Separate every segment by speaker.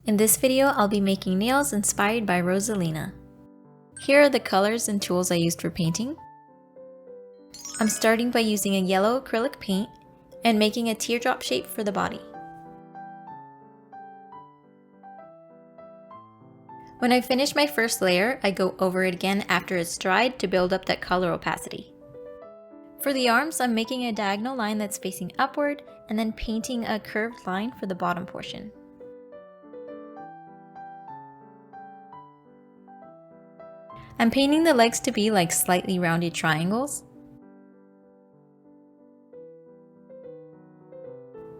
Speaker 1: In this video, I'll be making nails inspired by Rosalina. Here are the colors and tools I used for painting. I'm starting by using a yellow acrylic paint and making a teardrop shape for the body. When I finish my first layer, I go over it again after it's dried to build up that color opacity. For the arms, I'm making a diagonal line that's facing upward and then painting a curved line for the bottom portion. I'm painting the legs to be like slightly rounded triangles.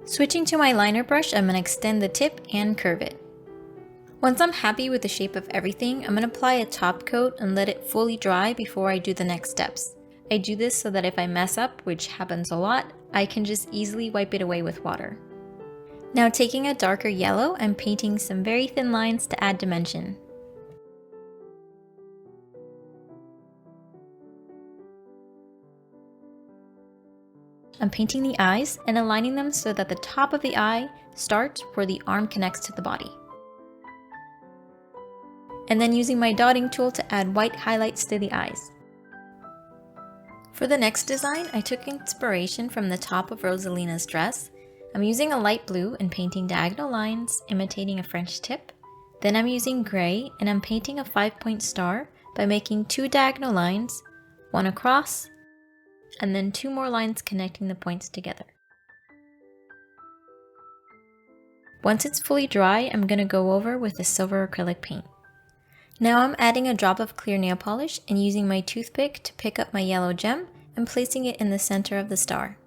Speaker 1: Switching to my liner brush, I'm going to extend the tip and curve it. Once I'm happy with the shape of everything, I'm going to apply a top coat and let it fully dry before I do the next steps. I do this so that if I mess up, which happens a lot, I can just easily wipe it away with water. Now taking a darker yellow, I'm painting some very thin lines to add dimension. I'm painting the eyes and aligning them so that the top of the eye starts where the arm connects to the body. And then using my dotting tool to add white highlights to the eyes. For the next design, I took inspiration from the top of Rosalina's dress. I'm using a light blue and painting diagonal lines, imitating a French tip. Then I'm using gray and I'm painting a 5-point star by making 2 diagonal lines, one across, and then 2 more lines connecting the points together. Once it's fully dry, I'm going to go over with a silver acrylic paint. Now I'm adding a drop of clear nail polish and using my toothpick to pick up my yellow gem and placing it in the center of the star.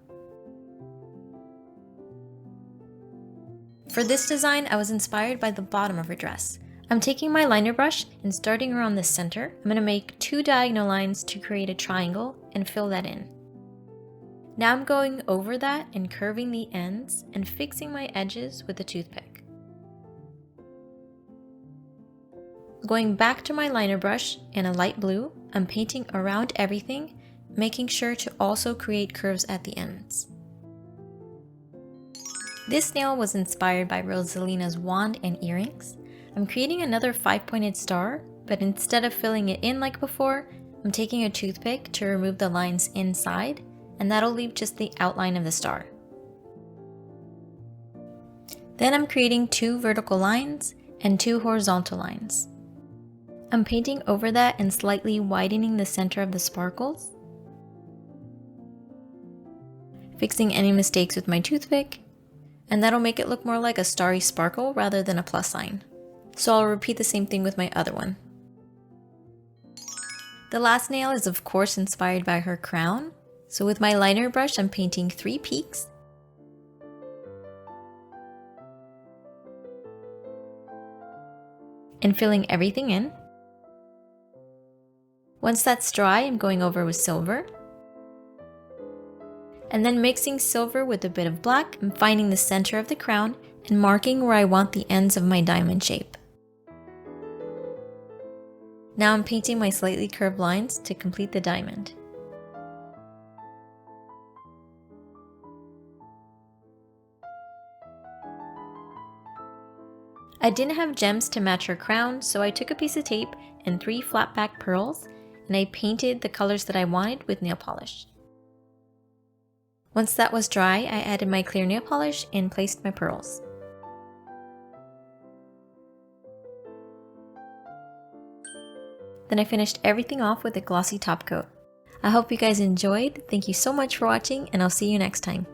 Speaker 1: For this design, I was inspired by the bottom of her dress. I'm taking my liner brush and starting around the center, I'm going to make 2 diagonal lines to create a triangle and fill that in. Now I'm going over that and curving the ends and fixing my edges with a toothpick. Going back to my liner brush in a light blue, I'm painting around everything, making sure to also create curves at the ends. This nail was inspired by Rosalina's wand and earrings. I'm creating another 5-pointed star, but instead of filling it in like before, I'm taking a toothpick to remove the lines inside, and that'll leave just the outline of the star. Then I'm creating 2 vertical lines and 2 horizontal lines. I'm painting over that and slightly widening the center of the sparkles, fixing any mistakes with my toothpick, and that'll make it look more like a starry sparkle rather than a plus sign. So I'll repeat the same thing with my other one. The last nail is of course inspired by her crown. So with my liner brush, I'm painting 3 peaks. And filling everything in. Once that's dry, I'm going over with silver. And then mixing silver with a bit of black and finding the center of the crown and marking where I want the ends of my diamond shape. Now I'm painting my slightly curved lines to complete the diamond. I didn't have gems to match her crown, so I took a piece of tape and 3 flat back pearls, and I painted the colors that I wanted with nail polish. Once that was dry, I added my clear nail polish and placed my pearls. Then I finished everything off with a glossy top coat. I hope you guys enjoyed. Thank you so much for watching, and I'll see you next time.